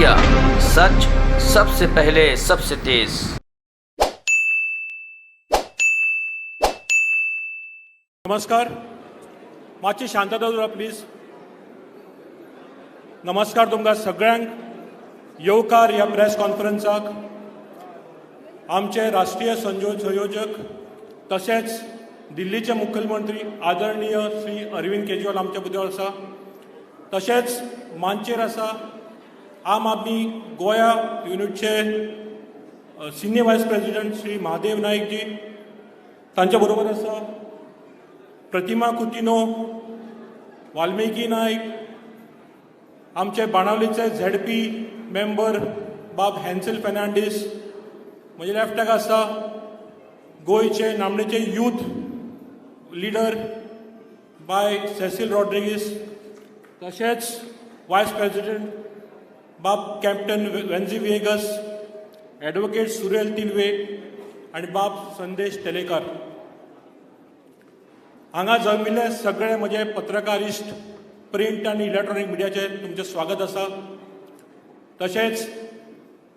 Media, सच सबसे पहले सबसे तेज। नमस्कार, मातशी शांतता दवरा प्लीज। नमस्कार तुमकां सगळ्यांक येवकार ह्या प्रेस कॉन्फरन्साक। आमचे राष्ट्रीय संयोजक तशेंच दिल्लीचे मुखेलमंत्री आदरणीय श्री अरविंद केजरीवाल आमचे बरोबर आसा, तशेंच मांचेर आसा आम आदमी गोया युनिटचे senior vice president Shri Mahadev Naik ji तांचे बरोबर आसा, प्रतिमा कुतिनो, वाल्मिकी नायक, आमचे बाणावलीचे झेडपी मेंबर बाब हॅन्सल फेर्नांडीस, म्हजे लेफ्टाक आसा गोंयचे नामनेचे youth leader by Cecil Rodrigues, तशेंच वायस प्रेसिडेंट बाब कॅप्टन वेन्झी वेगस, एडवोकेट सुरेल तिलवे आनी बाब संदेश तेलेकार। हांगा जमिल्ले सगळे म्हजे पत्रकार इश्ट प्रिंट आनी इलेक्ट्रॉनीक मिडियाचे तुमचें स्वागत आसा। तशेंच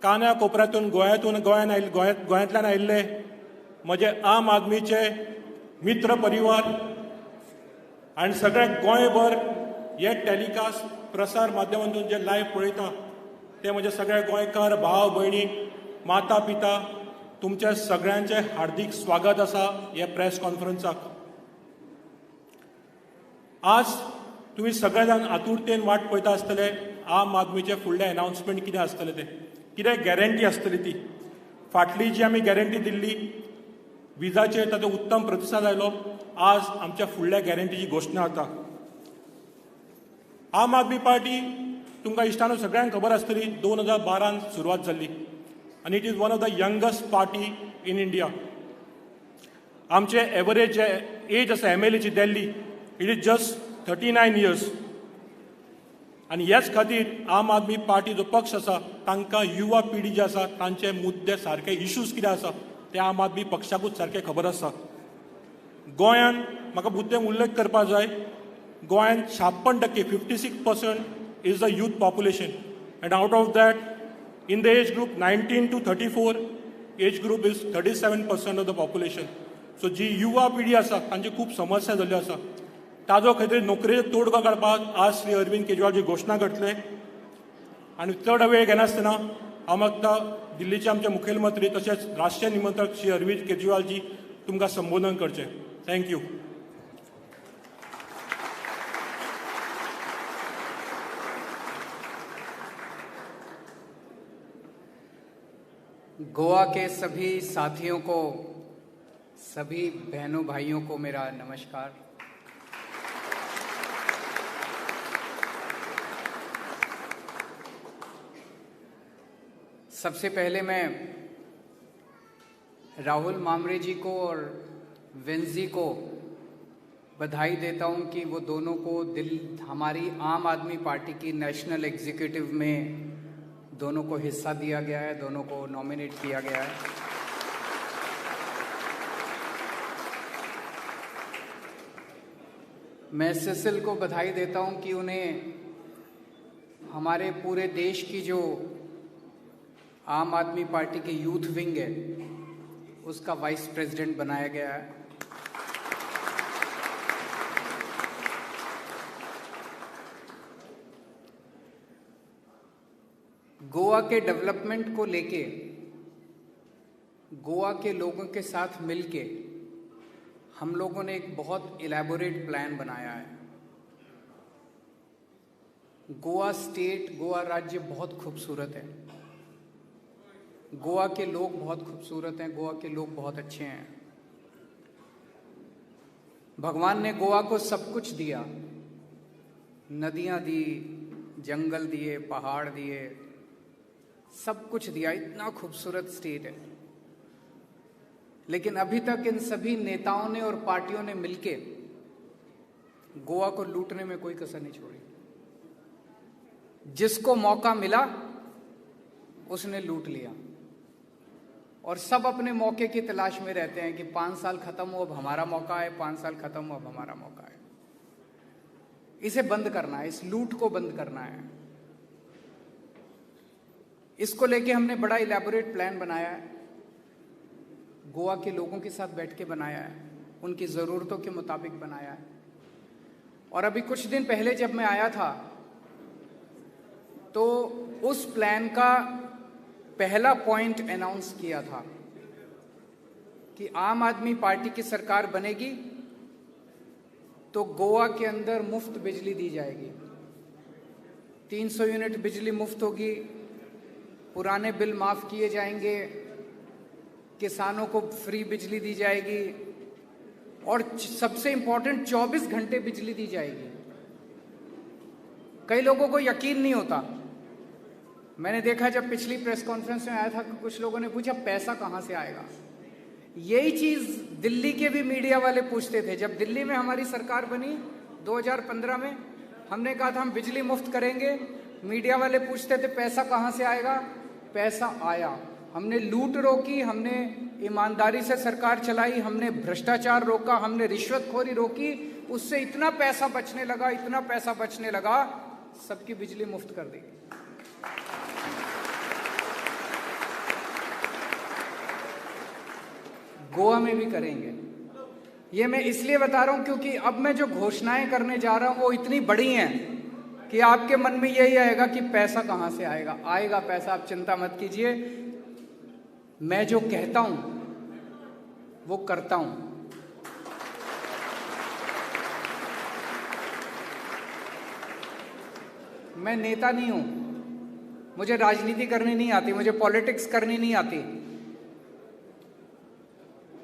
कान्या कोपऱ्यांतून गोंयांतल्यान आयिल्ले म्हजे आम आदमीचे मित्र परिवार आनी सगळे गोंयभर हे टॅलिकास्ट प्रसार माध्यमांतून जे लायव्ह पळयता ते म्हजे सगळे गोंयकार भाव भयणी, माता पिता, तुमचे सगळ्यांचे हार्दिक स्वागत आसा हे प्रेस कॉन्फरन्साक। आज तुम्ही सगळे जाण आतुरतेन वाट पळयता आसतले आम आदमीचे फुडले अनाउन्समेंट कितें आसतले ते, कितें गॅरंटी आसतली ती। फाटली जी आमी गॅरंटी दिल्ली विजाचेर ताचो उत्तम प्रतिसाद आयलो, आज आमच्या फुडल्या गॅरंटीची घोशणा जाता। आम आदमी पार्टी तुमकां इश्टानो सगळ्यांक खबर आसतली 2012 सुरवात जाल्ली आनी it is one of the youngest party in India. आमचे एवरेज एज आसा MLA ची Delhi it is just 39 years आनी ह्याच खातीर आम आदमी पार्टी जो पक्ष आसा तांकां युवा पिढी जी आसा तांचे मुद्दे सारके इश्यूज कितें आसा ते आम आदमी पक्षाकूच सारके खबर आसा। गोंयांत म्हाका मुद्देम उल्लेख करपाक जाय, गोंयांत 56% 56% is the youth population and out of that in the age group 19 to 34 age group is 37% of the population. So जी युवा पिढी आसा तांची खूब समस्या जाल्ल्यो आसा, ताजो खातीर नोकरेचो तोडगो काडपाक आज श्री अरविंद केजरीवाल जी घोशणा करतले। आनी चड वेळ घेनासतना हांव मागता दिल्लीचे आमचे मुखेलमंत्री तशेंच राष्ट्रीय निमंत्रक श्री अरविंद केजरीवाल जी तुमकां संबोधन करचें। थँक्यू। गोवा के सभी साथियों को, सभी बहनों भाइयों को मेरा नमस्कार। सबसे पहले मैं राहुल मामरे जी को और वेंजी को बधाई देता हूं कि वो दोनों को हमारी आम आदमी पार्टी की नेशनल एग्जीक्यूटिव में दोनों को हिस्सा दिया गया है, दोनों को नॉमिनेट किया गया है। मैं सेसिल को बधाई देता हूं कि उन्हें हमारे पूरे देश की जो आम आदमी पार्टी के यूथ विंग है उसका वाइस प्रेसिडेंट बनाया गया है। गोवा के डेवलपमेंट को लेके गोवा के लोगों के साथ मिलके हम लोगों ने एक बहुत इलैबोरेट प्लान बनाया है। गोवा स्टेट, गोवा राज्य बहुत खूबसूरत है, गोवा के लोग बहुत खूबसूरत हैं, गोवा के लोग बहुत अच्छे हैं। भगवान ने गोवा को सब कुछ दिया, नदियां दी, जंगल दिए, पहाड़ दिए, सब कुछ दिया, इतना खूबसूरत स्टेट है। लेकिन अभी तक इन सभी नेताओं ने और पार्टियों ने मिलके गोवा को लूटने में कोई कसर नहीं छोड़ी। जिसको मौका मिला उसने लूट लिया और सब अपने मौके की तलाश में रहते हैं कि 5 साल खत्म हो, अब हमारा मौका है, 5 साल खत्म हो, अब हमारा मौका है। इसे बंद करना है, इस लूट को बंद करना है। इसको लेके हमने बड़ा इलेबोरेट प्लान बनाया है, गोवा के लोगों के साथ बैठ के बनाया है, उनकी ज़रूरतों के मुताबिक बनाया है। और अभी कुछ दिन पहले जब मैं आया था तो उस प्लान का पहला पॉइंट अनाउंस किया था कि आम आदमी पार्टी की सरकार बनेगी तो गोवा के अंदर मुफ्त बिजली दी जाएगी, 300 यूनिट बिजली मुफ्त होगी, पुराने बिल माफ किए जाएंगे, किसानों को फ्री बिजली दी जाएगी और सबसे इंपॉर्टेंट 24 घंटे बिजली दी जाएगी। कई लोगों को यकीन नहीं होता। मैंने देखा जब पिछली प्रेस कॉन्फ्रेंस में आया था कुछ लोगों ने पूछा पैसा कहां से आएगा। यही चीज दिल्ली के भी मीडिया वाले पूछते थे। जब दिल्ली में हमारी सरकार बनी 2015 में, हमने कहा था हम बिजली मुफ्त करेंगे, मीडिया वाले पूछते थे पैसा कहां से आएगा। पैसा आया। हमने लूट रोकी, हमने ईमानदारी से सरकार चलाई, हमने भ्रष्टाचार रोका, हमने रिश्वतखोरी रोकी, उससे इतना पैसा बचने लगा, इतना पैसा बचने लगा, सबकी बिजली मुफ्त कर दी। गोवा में भी करेंगे। ये मैं इसलिए बता रहा हूं क्योंकि अब मैं जो घोषणाएं करने जा रहा हूं वो इतनी बड़ी हैं कि आपके मन में यही आएगा कि पैसा कहां से आएगा। आएगा पैसा, आप चिंता मत कीजिए। मैं जो कहता हूं वो करता हूं। मैं नेता नहीं हूं, मुझे राजनीति करनी नहीं आती, मुझे पॉलिटिक्स करनी नहीं आती।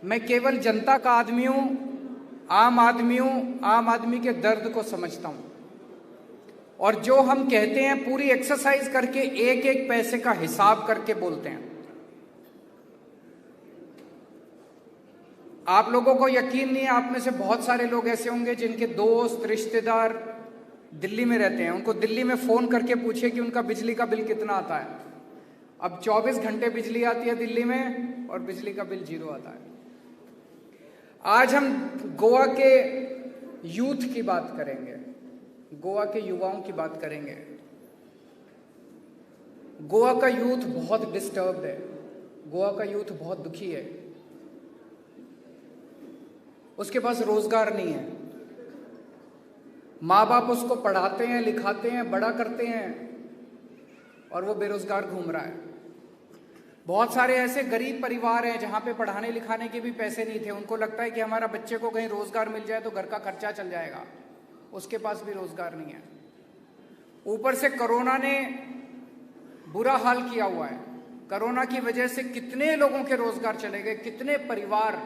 मैं केवल जनता का आदमी हूं, आम आदमी हूं, आम आदमी के दर्द को समझता हूं। और जो हम कहते हैं पूरी एक्सरसाइज करके एक एक पैसे का हिसाब करके बोलते हैं। आप लोगों को यकीन नहीं है, आप में से बहुत सारे लोग ऐसे होंगे जिनके दोस्त रिश्तेदार दिल्ली में रहते हैं। उनको दिल्ली में फोन करके पूछे कि उनका बिजली का बिल कितना आता है। अब 24 घंटे बिजली आती है दिल्ली में और बिजली का बिल 0 आता है। आज हम गोवा के यूथ की बात करेंगे, गोवा के युवाओं की बात करेंगे। गोवा का यूथ बहुत डिस्टर्ब्ड है, गोवा का यूथ बहुत दुखी है। उसके पास रोजगार नहीं है। माँ बाप उसको पढ़ाते हैं, लिखाते हैं, बड़ा करते हैं और वो बेरोजगार घूम रहा है। बहुत सारे ऐसे गरीब परिवार हैं जहां पे पढ़ाने लिखाने के भी पैसे नहीं थे। उनको लगता है कि हमारा बच्चे को कहीं रोजगार मिल जाए तो घर का खर्चा चल जाएगा। उसके पास भी रोजगार नहीं है। ऊपर से कोरोना ने बुरा हाल किया हुआ है। कोरोना की वजह से कितने लोगों के रोजगार चले गए, कितने परिवार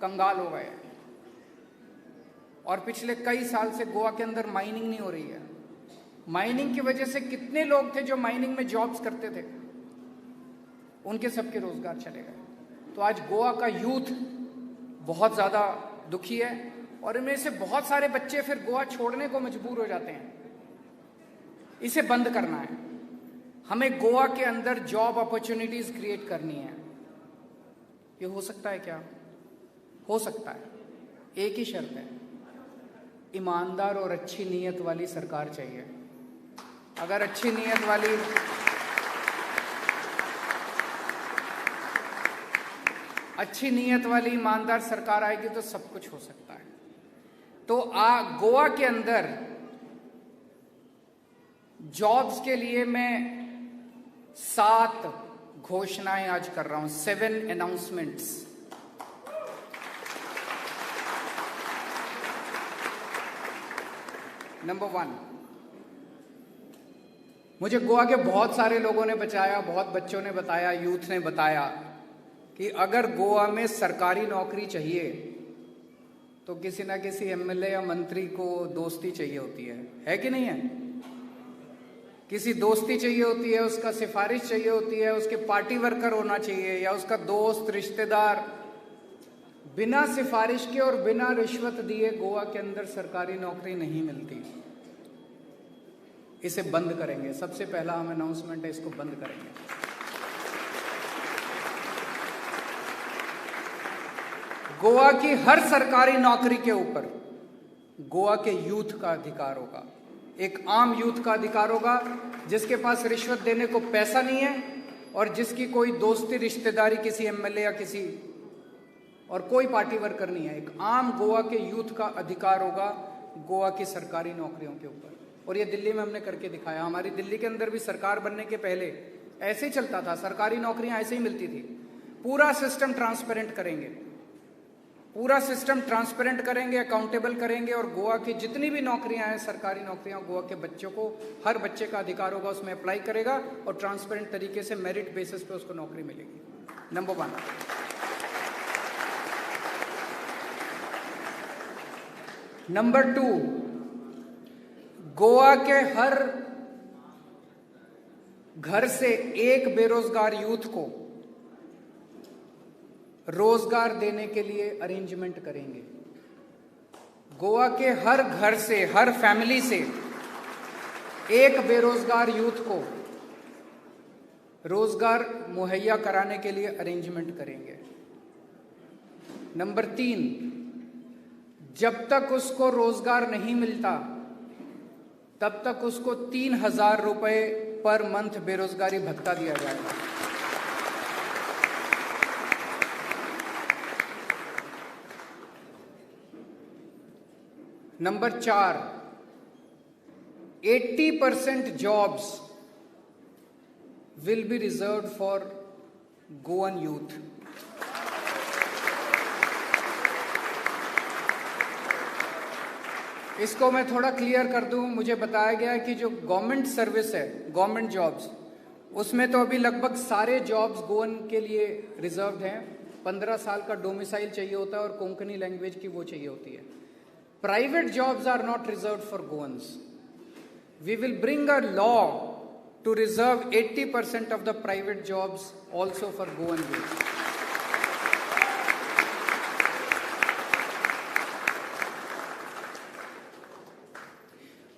कंगाल हो गए। और पिछले कई साल से गोवा के अंदर माइनिंग नहीं हो रही है। माइनिंग की वजह से कितने लोग थे जो माइनिंग में जॉब्स करते थे, उनके सबके रोजगार चले गए। तो आज गोवा का यूथ बहुत ज्यादा दुखी है और इनमें से बहुत सारे बच्चे फिर गोवा छोड़ने को मजबूर हो जाते हैं। इसे बंद करना है। हमें गोवा के अंदर जॉब अपॉर्चुनिटीज क्रिएट करनी है। ये हो सकता है क्या? हो सकता है। एक ही शर्त है, ईमानदार और अच्छी नीयत वाली सरकार चाहिए। अगर अच्छी नीयत वाली ईमानदार सरकार आएगी तो सब कुछ हो सकता है। तो गोवा के अंदर जॉब्स के लिए मैं 7 घोषणाएं आज कर रहा हूं, 7 अनाउंसमेंट्स। नंबर 1, मुझे गोवा के बहुत सारे लोगों ने बताया, बहुत बच्चों ने बताया, यूथ ने बताया कि अगर गोवा में सरकारी नौकरी चाहिए तो किसी ना किसी एमएलए या मंत्री को दोस्ती चाहिए होती है कि नहीं है? किसी दोस्ती चाहिए होती है, उसका सिफारिश चाहिए होती है, उसके पार्टी वर्कर होना चाहिए या उसका दोस्त रिश्तेदार। बिना सिफारिश के और बिना रिश्वत दिए गोवा के अंदर सरकारी नौकरी नहीं मिलती। इसे बंद करेंगे। सबसे पहला हम अनाउंसमेंट है, इसको बंद करेंगे। गोवा की हर सरकारी नौकरी के ऊपर गोवा के यूथ का अधिकार होगा। एक आम यूथ का अधिकार होगा जिसके पास रिश्वत देने को पैसा नहीं है, और जिसकी कोई दोस्ती रिश्तेदारी किसी एमएलए या किसी और कोई पार्टी वर्कर नहीं है। एक आम गोवा के यूथ का अधिकार होगा गोवा की सरकारी नौकरियों के ऊपर, और ये दिल्ली में हमने करके दिखाया। हमारी दिल्ली के अंदर भी सरकार बनने के पहले ऐसे ही चलता था, सरकारी नौकरियां ऐसे ही मिलती थी। पूरा सिस्टम ट्रांसपेरेंट करेंगे, पूरा सिस्टम ट्रांसपेरेंट करेंगे, अकाउंटेबल करेंगे, और गोवा की जितनी भी नौकरियां हैं सरकारी नौकरियां, गोवा के बच्चों को, हर बच्चे का अधिकार होगा, उसमें अप्लाई करेगा और ट्रांसपेरेंट तरीके से मेरिट बेसिस पे उसको नौकरी मिलेगी। नंबर 1। नंबर 2, गोवा के हर घर से एक बेरोजगार यूथ को रोजगार देने के लिए अरेंजमेंट करेंगे। गोवा के हर घर से, हर फैमिली से एक बेरोजगार यूथ को रोजगार मुहैया कराने के लिए अरेंजमेंट करेंगे। नंबर 3, जब तक उसको रोजगार नहीं मिलता तब तक उसको 3,000 रुपए पर मंथ बेरोजगारी भत्ता दिया जाएगा। Number 4, 80% jobs will be reserved for Goan youth. इसको मैं थोड़ा क्लियर कर दूं। मुझे बताया गया है कि जो गवर्नमेंट सर्विस है, गवर्नमेंट जॉब्स, उसमें तो अभी लगभग सारे जॉब्स गोवन के लिए रिजर्व्ड हैं। 15 साल का डोमिसाइल चाहिए होता है और कोंकणी लैंग्वेज की वो चाहिए होती है। Private jobs are not reserved for Goans. We will bring a law to reserve 80% of the private jobs also for Goan youth.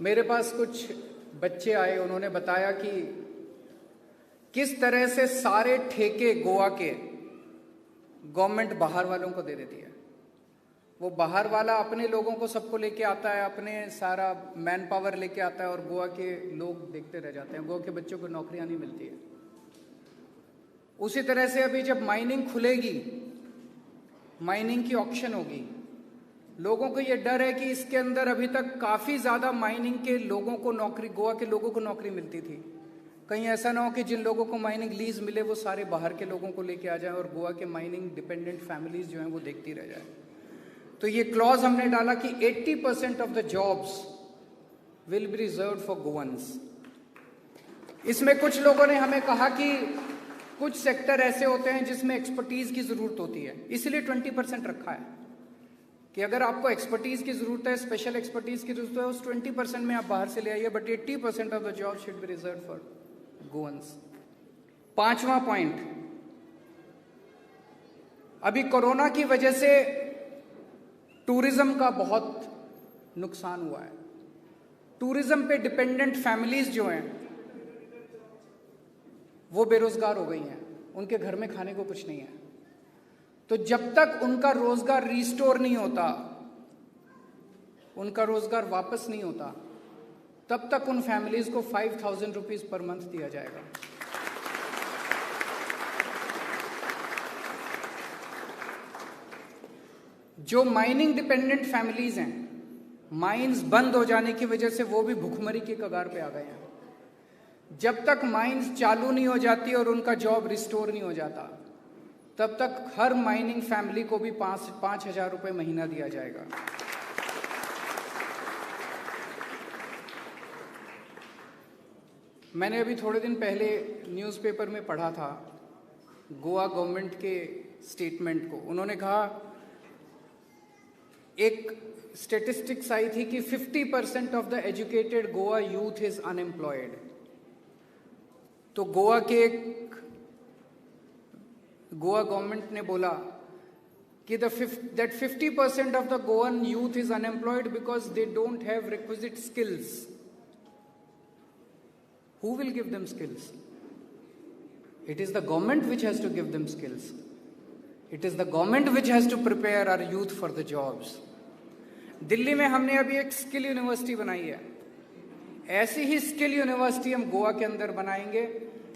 मेरे पास कुछ बच्चे आए, उन्होंने बताया कि किस तरह से सारे ठेके गोवा के गवर्नमेंट बाहर वालों को दे देती है। वो बाहर वाला अपने लोगों को सबको लेके आता है, अपने सारा मैन पावर लेके आता है, और गोवा के लोग देखते रह जाते हैं। गोवा के बच्चों को नौकरियां नहीं मिलती है। उसी तरह से अभी जब माइनिंग खुलेगी, माइनिंग की ऑक्शन होगी, लोगों को ये डर है कि इसके अंदर अभी तक काफी ज्यादा माइनिंग के लोगों को नौकरी, गोवा के लोगों को नौकरी मिलती थी। कहीं ऐसा ना हो कि जिन लोगों को माइनिंग लीज मिले वो सारे बाहर के लोगों को लेके आ जाए और गोवा के माइनिंग डिपेंडेंट फैमिलीज जो हैं वो देखती रह जाए। तो ये क्लॉज हमने डाला कि 80% of the jobs will be reserved for गोवंस। इसमें कुछ लोगों ने हमें कहा कि कुछ सेक्टर ऐसे होते हैं जिसमें एक्सपर्टीज की जरूरत होती है, इसलिए 20% रखा है कि अगर आपको एक्सपर्टीज की जरूरत है, स्पेशल एक्सपर्टीज की जरूरत है, उस 20% में आप बाहर से ले आइए, but 80% of the job should be reserved for Goans. 5वां पॉइंट, अभी कोरोना की वजह से टूरिज्म का बहुत नुकसान हुआ है। टूरिज्म पे डिपेंडेंट फैमिलीज जो हैं वो बेरोजगार हो गई हैं, उनके घर में खाने को कुछ नहीं है। तो जब तक उनका रोजगार रिस्टोर नहीं होता, उनका रोजगार वापस नहीं होता, तब तक उन फैमिलीज को 5,000 रुपीज पर मंथ दिया जाएगा। जो माइनिंग डिपेंडेंट फैमिलीज हैं, माइंस बंद हो जाने की वजह से वो भी भुखमरी की कगार पे आ गए हैं। जब तक माइंस चालू नहीं हो जाती और उनका जॉब रिस्टोर नहीं हो जाता, तब तक हर माइनिंग फैमिली को भी 5,000 रुपए महीना दिया जाएगा। मैंने अभी थोड़े दिन पहले न्यूज़पेपर में पढ़ा था गोवा गवर्नमेंट के स्टेटमेंट को। उन्होंने कहा, एक स्टेटिस्टिक्स आई थी कि 50% of the educated Goa youth is unemployed. तो गोवा गवर्नमेंट ने बोला कि that 50% of the Goan youth is unemployed because they don't have requisite skills. Who will give them skills? It is the government which has to give them skills. It is the government which has to prepare our youth for the jobs. Delhi में हमने अभी एक skill university बनाई है। ऐसी ही skill university हम गोवा के अंदर बनाएंगे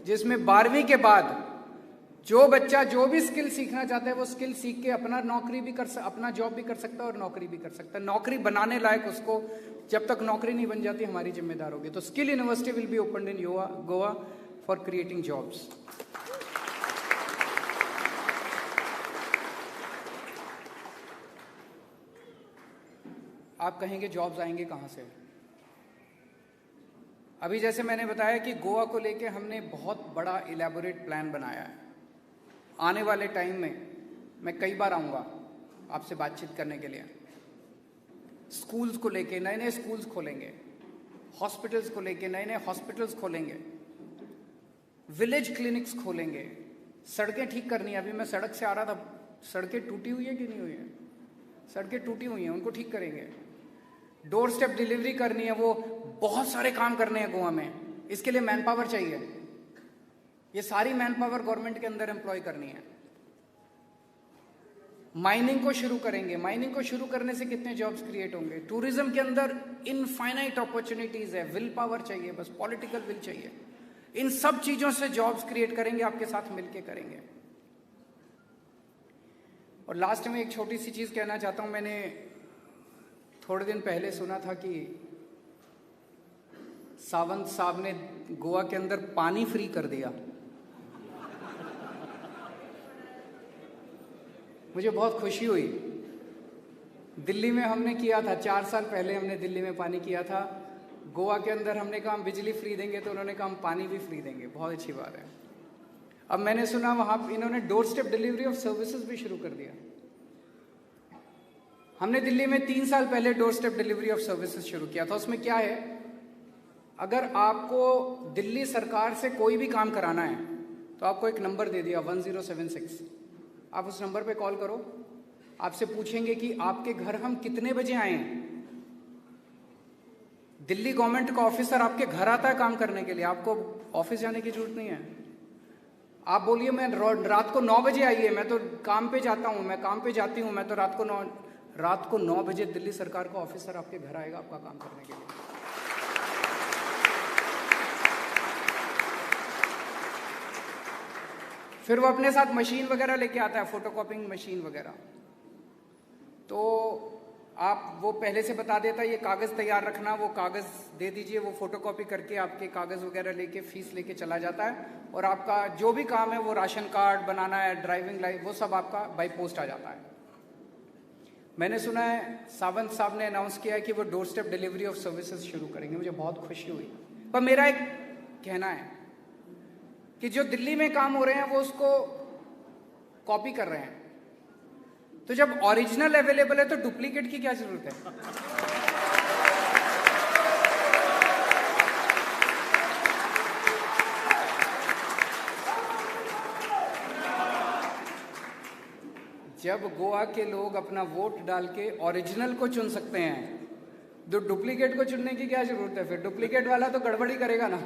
जिसमें 12वीं के बाद जो बच्चा जो भी स्किल सीखना चाहता है वो स्किल सीख के अपना अपना जॉब भी कर सकता है और नौकरी भी कर सकता है। नौकरी बनाने लायक उसको, जब तक नौकरी नहीं बन जाती हमारी जिम्मेदार होगी। तो skill university will be open in Goa for creating jobs. आप कहेंगे जॉब्स आएंगे कहाँ से? अभी जैसे मैंने बताया कि गोवा को लेके हमने बहुत बड़ा इलेबोरेट प्लान बनाया है। आने वाले टाइम में मैं कई बार आऊँगा आपसे बातचीत करने के लिए। स्कूल्स को लेके नए नए स्कूल्स खोलेंगे, हॉस्पिटल्स को लेके नए नए हॉस्पिटल्स खोलेंगे, विलेज क्लिनिक्स खोलेंगे, सड़कें ठीक करनी है। अभी मैं सड़क से आ रहा था, सड़कें टूटी हुई है कि नहीं हुई है? सड़कें टूटी हुई हैं, उनको ठीक करेंगे। डोर स्टेप डिलीवरी करनी है, वो बहुत सारे काम करने हैं गोवा में। इसके लिए मैन पावर चाहिए। ये सारी मैन पावर गवर्नमेंट के अंदर एम्प्लॉय करनी है। माइनिंग को शुरू करेंगे। माइनिंग को शुरू करने से कितने जॉब्स क्रिएट होंगे? टूरिज्म के अंदर इनफाइनाइट अपॉर्चुनिटीज है। विल पावर चाहिए, बस पॉलिटिकल विल चाहिए। इन सब चीजों से जॉब्स क्रिएट करेंगे, आपके साथ मिलकर करेंगे। और लास्ट में एक छोटी सी चीज कहना चाहता हूं। मैंने थोड़े दिन पहले सुना था कि सावंत साहब ने गोवा के अंदर पानी फ्री कर दिया। मुझे बहुत खुशी हुई। दिल्ली में हमने किया था, 4 साल पहले हमने दिल्ली में पानी किया था। गोवा के अंदर हमने कहा हम बिजली फ्री देंगे, तो उन्होंने कहा हम पानी भी फ्री देंगे। बहुत अच्छी बात है। अब मैंने सुना वहां इन्होंने door step delivery of services भी शुरू कर दिया। हमने दिल्ली में 3 साल पहले door step delivery of services शुरू किया था। उसमें क्या है, अगर आपको दिल्ली सरकार से कोई भी काम कराना है तो आपको एक नंबर दे दिया 1076। आप उस नंबर पे कॉल करो। आपसे पूछेंगे कि आपके घर हम कितने बजे आए। दिल्ली गवर्नमेंट का ऑफिसर आपके घर आता है काम करने के लिए, आपको ऑफिस जाने की जरूरत नहीं है। आप बोलिए मैं रात को 9 बजे आइए, मैं तो काम पे जाता हूं, मैं काम पे जाती हूं, मैं तो रात को 9 बजे दिल्ली सरकार का ऑफिसर आपके घर आएगा आपका काम करने के लिए। फिर वो अपने साथ मशीन वगैरह लेके आता है, फोटोकॉपिंग मशीन वगैरह। तो आप वो पहले से बता देता है ये कागज़ तैयार रखना, वो कागज़ दे दीजिए, वो फोटोकॉपी करके आपके कागज़ वगैरह लेके फीस लेके चला जाता है। और आपका जो भी काम है, वो राशन कार्ड बनाना है, ड्राइविंग लाइसेंस, वो सब आपका बाई पोस्ट आ जाता है। मैंने सुना है सावंत साहब ने अनाउंस किया है कि वो door step delivery of services शुरू करेंगे। मुझे बहुत खुशी हुई। पर मेरा एक कहना है कि जो दिल्ली में काम हो रहे हैं वो उसको कॉपी कर रहे हैं। तो जब ओरिजिनल अवेलेबल है तो डुप्लीकेट की क्या जरूरत है? जब गोवा के लोग अपना वोट डाल के ओरिजिनल को चुन सकते हैं तो डुप्लीकेट को चुनने की क्या जरूरत है? फिर डुप्लीकेट वाला तो गड़बड़ी करेगा ना।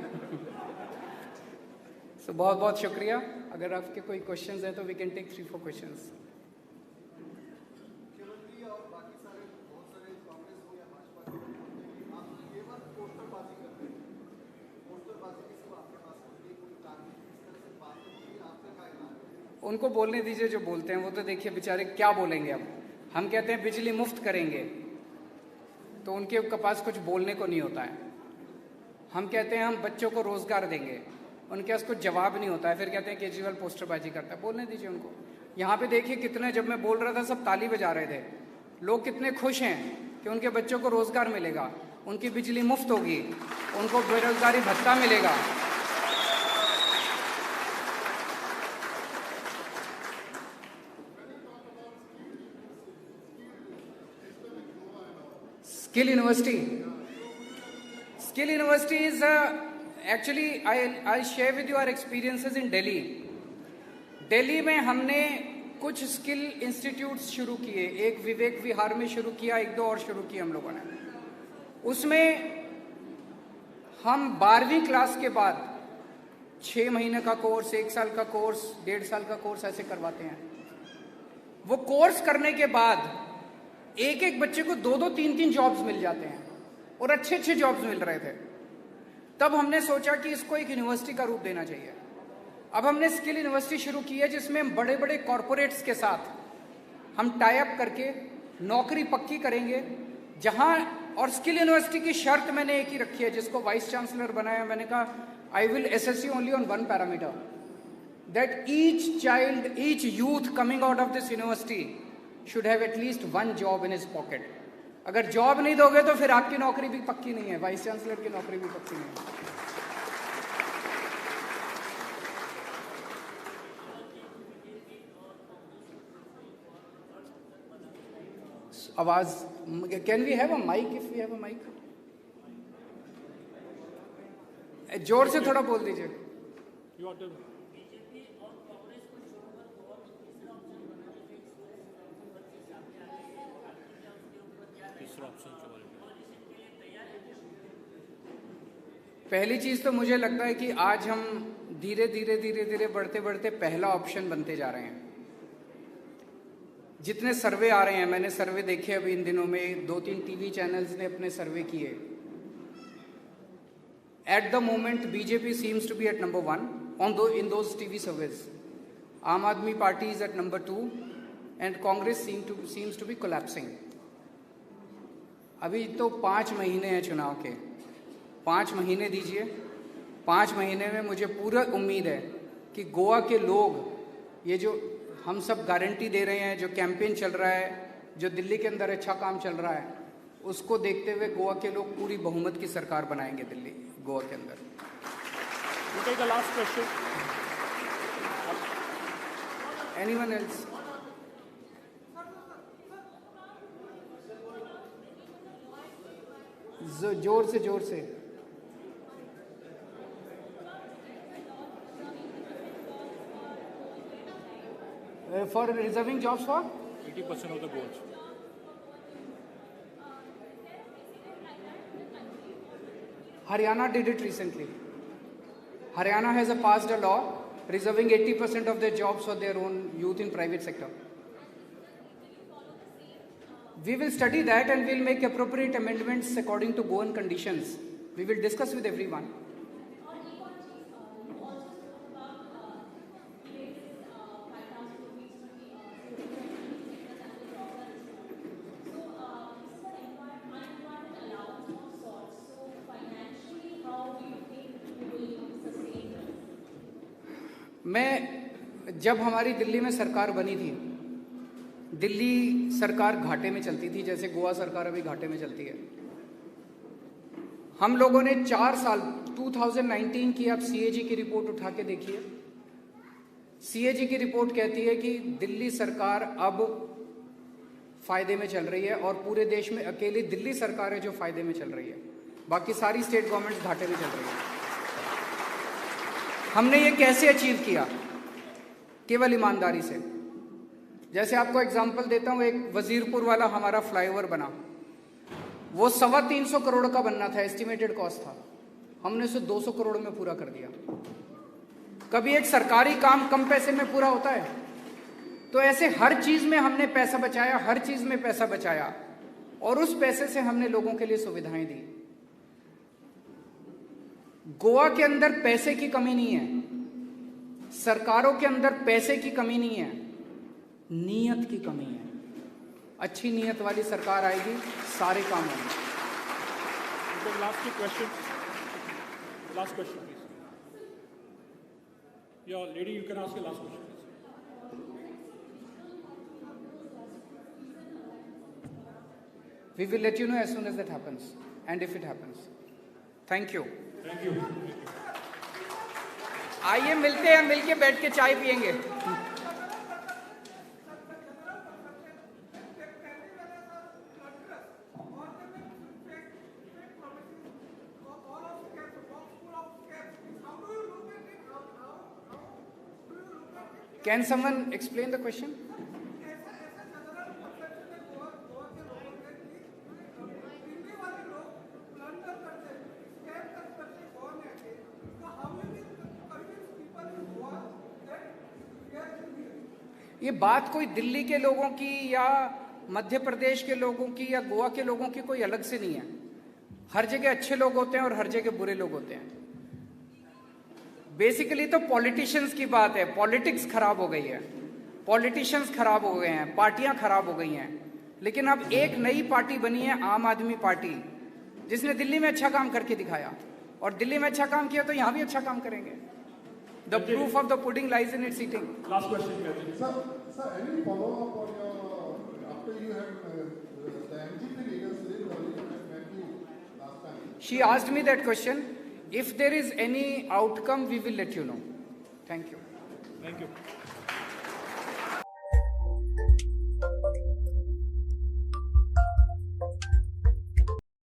सो बहुत बहुत शुक्रिया। अगर आपके कोई क्वेश्चंस हैं तो वी कैन टेक 3-4 क्वेश्चंस। उनको बोलने दीजिए जो बोलते हैं। वो तो देखिए बेचारे क्या बोलेंगे। अब हम कहते हैं बिजली मुफ्त करेंगे तो उनके पास कुछ बोलने को नहीं होता है। हम कहते हैं हम बच्चों को रोजगार देंगे, उनके पास कुछ जवाब नहीं होता है। फिर कहते हैं केजरीवाल पोस्टरबाजी करता है। बोलने दीजिए उनको। यहाँ पे देखिए कितने, जब मैं बोल रहा था सब ताली बजा रहे थे। लोग कितने खुश हैं कि उनके बच्चों को रोजगार मिलेगा, उनकी बिजली मुफ्त होगी, उनको बेरोजगारी भत्ता मिलेगा। Skill University. Skill University is actually I'll share with you our experiences in Delhi. Delhi में हमने कुछ स्किल इंस्टीट्यूट्स शुरू किए। एक विवेक विहार में शुरू किया, 1-2 और शुरू किए हम लोगों ने। उसमें हम 12वीं क्लास के बाद 6 महीने का कोर्स, 1 साल का कोर्स, 1.5 साल का कोर्स ऐसे करवाते हैं। वो कोर्स करने के बाद एक बच्चे को 2-2, 3-3 जॉब्स मिल जाते हैं और अच्छे जॉब्स मिल रहे थे। तब हमने सोचा कि इसको एक यूनिवर्सिटी का रूप देना चाहिए। अब हमने स्किल यूनिवर्सिटी शुरू की है जिसमें हम बड़े बड़े कॉरपोरेट्स के साथ हम टाई अप करके नौकरी पक्की करेंगे जहां, और स्किल यूनिवर्सिटी की शर्त मैंने एक ही रखी है, जिसको वाइस चांसलर बनाया, मैंने कहा I will assess you only on one parameter, that each child, each youth coming out of this university should have at least one job in his pocket. अगर जॉब नहीं दोगे तो फिर आपकी नौकरी भी पक्की नहीं है, वाइस चांसलर की नौकरी भी पक्की नहीं है। आवाज, can we have a mic? If we have a mic, जोर से थोड़ा बोल दीजिए। पहली चीज तो मुझे लगता है कि आज हम धीरे धीरे बढ़ते बढ़ते पहला ऑप्शन बनते जा रहे हैं। जितने सर्वे आ रहे हैं, मैंने सर्वे देखे अभी इन दिनों में, 2-3 टीवी चैनल्स ने अपने सर्वे किए। At the moment BJP seems to be at number 1 in those TV surveys, Aam Aadmi Party is at number 2 and Congress seems to be collapsing. अभी तो 5 महीने हैं चुनाव के, 5 महीने दीजिए। 5 महीने में मुझे पूरा उम्मीद है कि गोवा के लोग, ये जो हम सब गारंटी दे रहे हैं, जो कैंपेन चल रहा है, जो दिल्ली के अंदर अच्छा काम चल रहा है, उसको देखते हुए गोवा के लोग पूरी बहुमत की सरकार बनाएंगे दिल्ली, गोवा के अंदर। Last question, anyone else? जोर से for reserving jobs for 80% of the goals. Haryana did it recently. Haryana has passed a law reserving 80% of their jobs for their own youth in private sector. We will study that and we'll make appropriate amendments according to Goan conditions. We will discuss with everyone. मैं, जब हमारी दिल्ली में सरकार बनी थी, दिल्ली सरकार घाटे में चलती थी, जैसे गोवा सरकार अभी घाटे में चलती है। हम लोगों ने 4 साल, 2019 की आप सीएजी की रिपोर्ट उठा के देखिए। सीएजी की रिपोर्ट कहती है कि दिल्ली सरकार अब फायदे में चल रही है और पूरे देश में अकेली दिल्ली सरकार है जो फायदे में चल रही है, बाकी सारी स्टेट गवर्नमेंट्स घाटे में चल रही है। हमने ये कैसे अचीव किया? केवल ईमानदारी से। जैसे आपको एग्जांपल देता हूं, एक वजीरपुर वाला हमारा फ्लाईओवर बना, वो 325 करोड़ का बनना था, एस्टिमेटेड कॉस्ट था, हमने उसे 200 करोड़ में पूरा कर दिया। कभी एक सरकारी काम कम पैसे में पूरा होता है? तो ऐसे हर चीज में हमने पैसा बचाया, हर चीज में पैसा बचाया, और उस पैसे से हमने लोगों के लिए सुविधाएं दी। गोवा के अंदर पैसे की कमी नहीं है, सरकारों के अंदर पैसे की कमी नहीं है, नीयत की कमी है। अच्छी नीयत वाली सरकार आएगी, सारे काम होंगे। Last question, please. Yeah, lady, you can ask the last question. We will let you know as soon as that happens, and if it happens. Thank you. Thank you. आइए मिलते हैं, मिलके बैठ के चाय पियेंगे। Can someone explain the question? ये बात कोई दिल्ली के लोगों की या मध्य प्रदेश के लोगों की या गोवा के लोगों की कोई अलग से नहीं है। हर जगह अच्छे लोग होते हैं और हर जगह बुरे लोग होते हैं। बेसिकली तो पॉलिटिशियंस की बात है, पॉलिटिक्स खराब हो गई है, पॉलिटिशियंस खराब हो गए हैं, पार्टियां खराब हो गई हैं। लेकिन अब एक नई पार्टी बनी है, आम आदमी पार्टी, जिसने दिल्ली में अच्छा काम करके दिखाया, और दिल्ली में अच्छा काम किया तो यहां भी अच्छा काम करेंगे। The proof of the pudding lies in its eating. Last question. Sir, any follow-up on your, after you had, the MGP leaders had met you last time? She asked me that question. If there is any outcome, we will let you know. Thank you. Thank you.